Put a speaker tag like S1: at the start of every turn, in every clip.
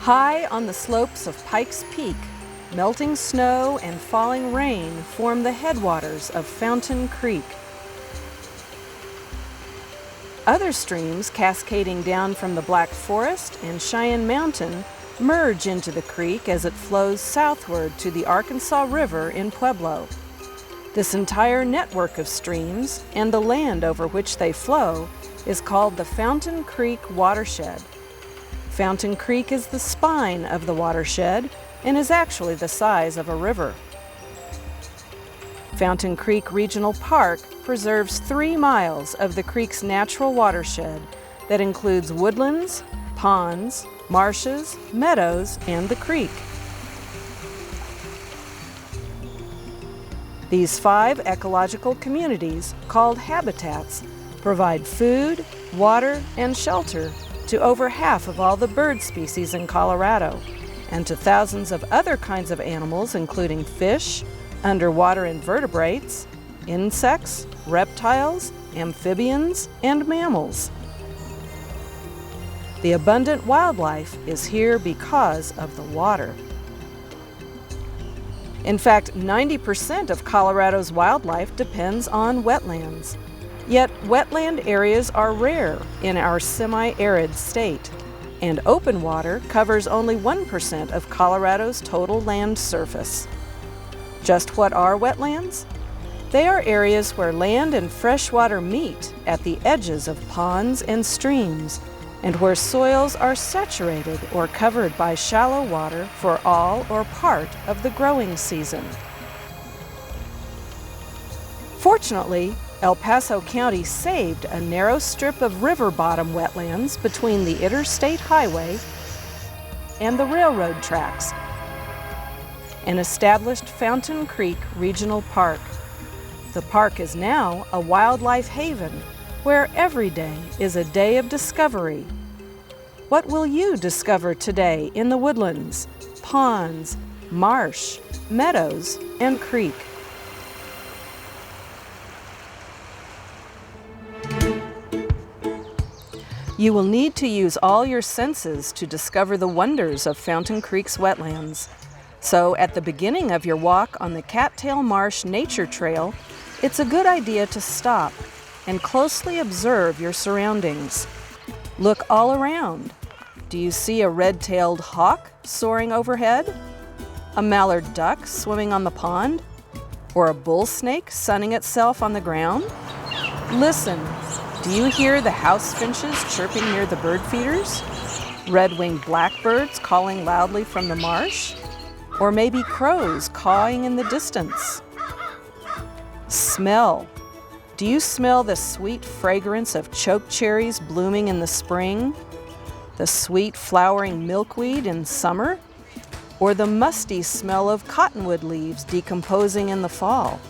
S1: High on the slopes of Pikes Peak, melting snow and falling rain form the headwaters of Fountain Creek. Other streams cascading down from the Black Forest and Cheyenne Mountain merge into the creek as it flows southward to the Arkansas River in Pueblo. This entire network of streams and the land over which they flow is called the Fountain Creek Watershed. Fountain Creek is the spine of the watershed and is actually the size of a river. Fountain Creek Regional Park preserves 3 miles of the creek's natural watershed that includes woodlands, ponds, marshes, meadows, and the creek. These 5 ecological communities, called habitats, provide food, water, and shelter to over half of all the bird species in Colorado, and to thousands of other kinds of animals, including fish, underwater invertebrates, insects, reptiles, amphibians, and mammals. The abundant wildlife is here because of the water. In fact, 90% of Colorado's wildlife depends on wetlands. Yet wetland areas are rare in our semi-arid state, and open water covers only 1% of Colorado's total land surface. Just what are wetlands? They are areas where land and fresh water meet at the edges of ponds and streams, and where soils are saturated or covered by shallow water for all or part of the growing season. Fortunately, El Paso County saved a narrow strip of river bottom wetlands between the interstate highway and the railroad tracks and established Fountain Creek Regional Park. The park is now a wildlife haven where every day is a day of discovery. What will you discover today in the woodlands, ponds, marsh, meadows, and creek? You will need to use all your senses to discover the wonders of Fountain Creek's wetlands. So at the beginning of your walk on the Cattail Marsh Nature Trail, it's a good idea to stop and closely observe your surroundings. Look all around. Do you see a red-tailed hawk soaring overhead? A mallard duck swimming on the pond? Or a bull snake sunning itself on the ground? Listen. Do you hear the house finches chirping near the bird feeders? Red-winged blackbirds calling loudly from the marsh? Or maybe crows cawing in the distance? Smell. Do you smell the sweet fragrance of choke cherries blooming in the spring? The sweet flowering milkweed in summer? Or the musty smell of cottonwood leaves decomposing in the fall?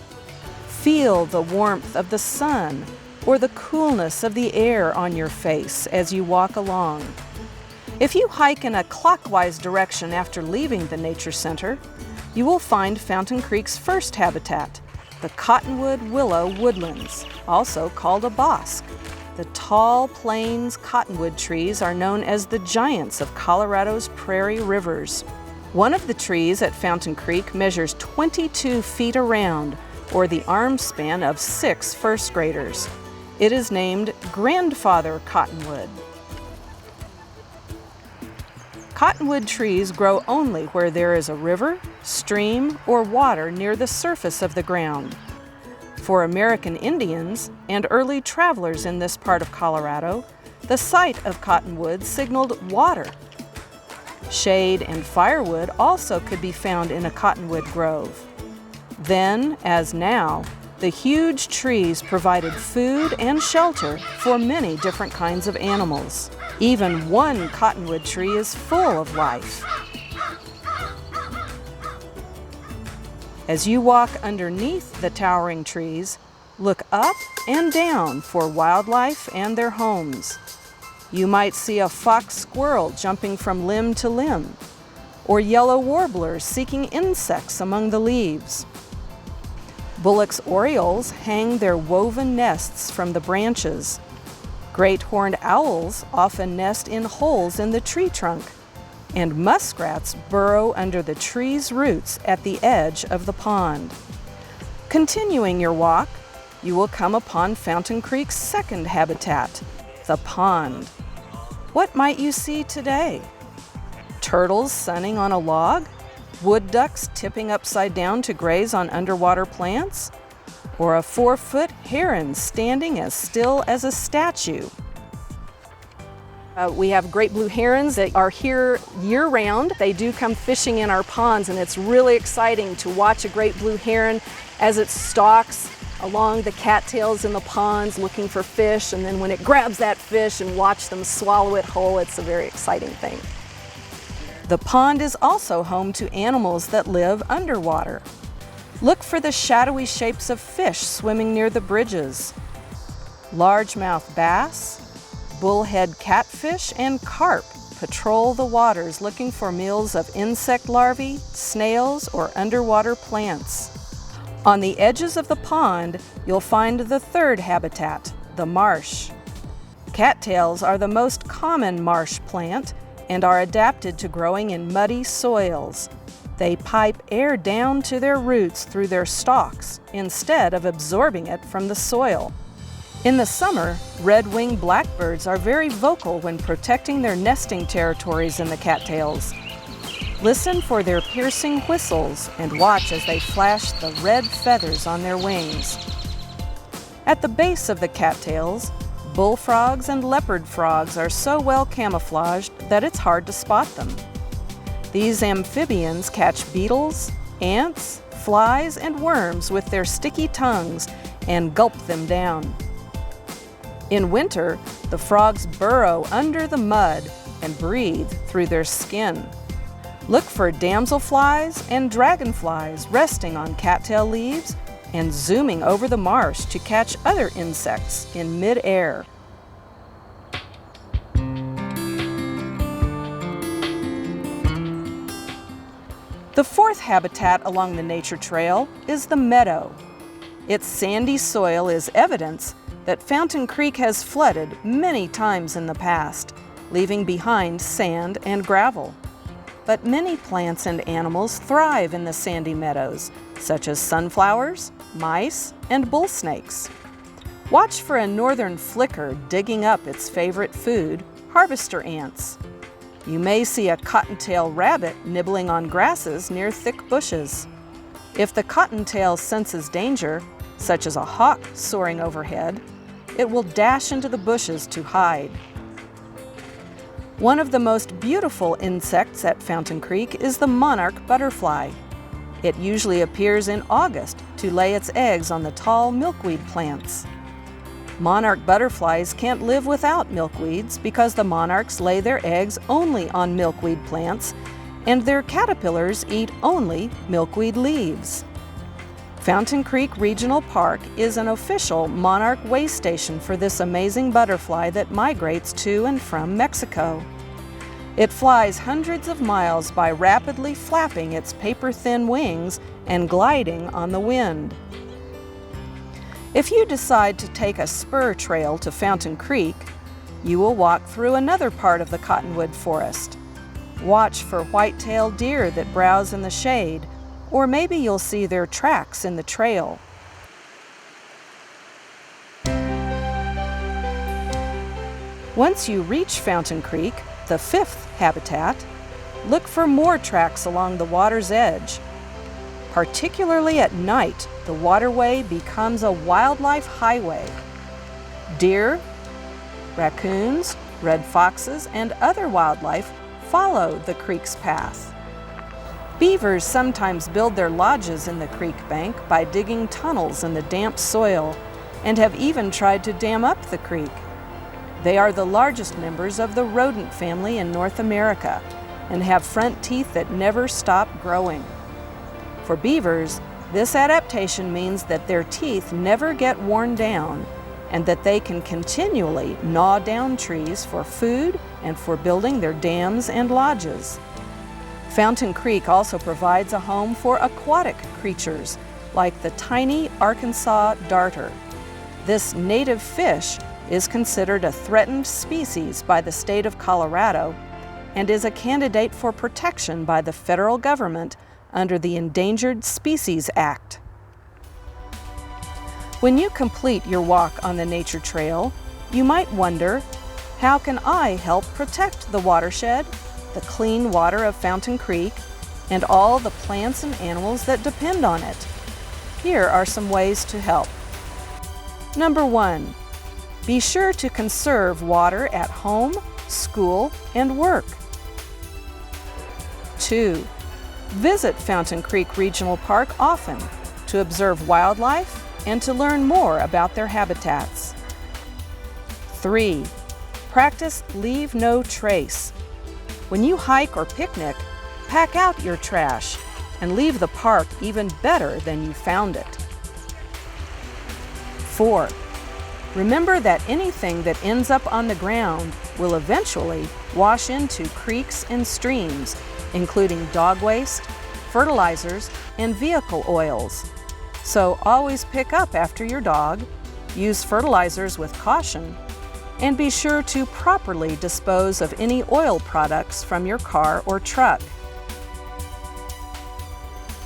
S1: Feel the warmth of the sun or the coolness of the air on your face as you walk along. If you hike in a clockwise direction after leaving the nature center, you will find Fountain Creek's first habitat, the cottonwood willow woodlands, also called a bosque. The tall plains cottonwood trees are known as the giants of Colorado's prairie rivers. One of the trees at Fountain Creek measures 22 feet around, or the arm span of 6 first graders. It is named Grandfather Cottonwood. Cottonwood trees grow only where there is a river, stream, or water near the surface of the ground. For American Indians and early travelers in this part of Colorado, the sight of cottonwood signaled water. Shade and firewood also could be found in a cottonwood grove. Then, as now, the huge trees provided food and shelter for many different kinds of animals. Even one cottonwood tree is full of life. As you walk underneath the towering trees, look up and down for wildlife and their homes. You might see a fox squirrel jumping from limb to limb, or yellow warblers seeking insects among the leaves. Bullock's orioles hang their woven nests from the branches. Great horned owls often nest in holes in the tree trunk. and muskrats burrow under the tree's roots at the edge of the pond. Continuing your walk, you will come upon Fountain Creek's second habitat, the pond. What might you see today? Turtles sunning on a log? Wood ducks tipping upside down to graze on underwater plants? Or a 4-foot heron standing as still as a statue? We have great blue herons that are here year-round. They do come fishing in our ponds, and it's really exciting to watch a great blue heron as it stalks along the cattails in the ponds looking for fish, and then when it grabs that fish and watch them swallow it whole, it's a very exciting thing. The pond is also home to animals that live underwater. Look for the shadowy shapes of fish swimming near the bridges. Largemouth bass, bullhead catfish, and carp patrol the waters looking for meals of insect larvae, snails, or underwater plants. On the edges of the pond, you'll find the third habitat, the marsh. Cattails are the most common marsh plant and are adapted to growing in muddy soils. They pipe air down to their roots through their stalks instead of absorbing it from the soil. In the summer, red-winged blackbirds are very vocal when protecting their nesting territories in the cattails. Listen for their piercing whistles and watch as they flash the red feathers on their wings. At the base of the cattails, bullfrogs and leopard frogs are so well camouflaged that it's hard to spot them. These amphibians catch beetles, ants, flies, and worms with their sticky tongues and gulp them down. In winter, the frogs burrow under the mud and breathe through their skin. Look for damselflies and dragonflies resting on cattail leaves and zooming over the marsh to catch other insects in mid-air. The fourth habitat along the nature trail is the meadow. Its sandy soil is evidence that Fountain Creek has flooded many times in the past, leaving behind sand and gravel. But many plants and animals thrive in the sandy meadows, such as sunflowers, mice, and bull snakes. Watch for a northern flicker digging up its favorite food, harvester ants. You may see a cottontail rabbit nibbling on grasses near thick bushes. If the cottontail senses danger, such as a hawk soaring overhead, it will dash into the bushes to hide. One of the most beautiful insects at Fountain Creek is the monarch butterfly. It usually appears in August to lay its eggs on the tall milkweed plants. Monarch butterflies can't live without milkweeds because the monarchs lay their eggs only on milkweed plants, and their caterpillars eat only milkweed leaves. Fountain Creek Regional Park is an official monarch way station for this amazing butterfly that migrates to and from Mexico. It flies hundreds of miles by rapidly flapping its paper-thin wings and gliding on the wind. If you decide to take a spur trail to Fountain Creek, you will walk through another part of the cottonwood forest. Watch for white-tailed deer that browse in the shade, or maybe you'll see their tracks in the trail. Once you reach Fountain Creek, the fifth habitat, look for more tracks along the water's edge. Particularly at night, the waterway becomes a wildlife highway. Deer, raccoons, red foxes, and other wildlife follow the creek's path. Beavers sometimes build their lodges in the creek bank by digging tunnels in the damp soil and have even tried to dam up the creek. They are the largest members of the rodent family in North America and have front teeth that never stop growing. For beavers, this adaptation means that their teeth never get worn down and that they can continually gnaw down trees for food and for building their dams and lodges. Fountain Creek also provides a home for aquatic creatures like the tiny Arkansas darter. This native fish is considered a threatened species by the state of Colorado and is a candidate for protection by the federal government under the Endangered Species Act. When you complete your walk on the nature trail, you might wonder, how can I help protect the watershed, the clean water of Fountain Creek, and all the plants and animals that depend on it? Here are some ways to help. Number 1, be sure to conserve water at home, school, and work. 2, visit Fountain Creek Regional Park often to observe wildlife and to learn more about their habitats. 3, practice leave no trace. When you hike or picnic, pack out your trash and leave the park even better than you found it. 4, remember that anything that ends up on the ground will eventually wash into creeks and streams, including dog waste, fertilizers, and vehicle oils. So always pick up after your dog, use fertilizers with caution, and be sure to properly dispose of any oil products from your car or truck.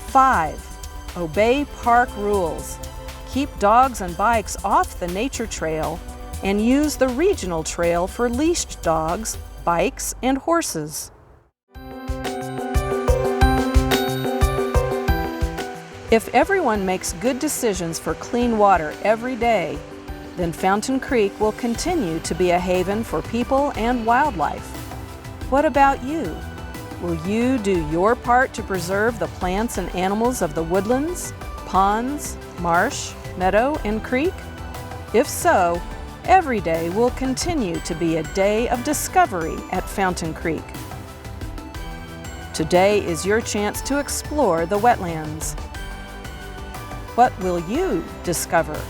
S1: 5, obey park rules. Keep dogs and bikes off the nature trail and use the regional trail for leashed dogs, bikes, and horses. If everyone makes good decisions for clean water every day, then Fountain Creek will continue to be a haven for people and wildlife. What about you? Will you do your part to preserve the plants and animals of the woodlands, ponds, marsh, meadow, and creek? If so, every day will continue to be a day of discovery at Fountain Creek. Today is your chance to explore the wetlands. What will you discover?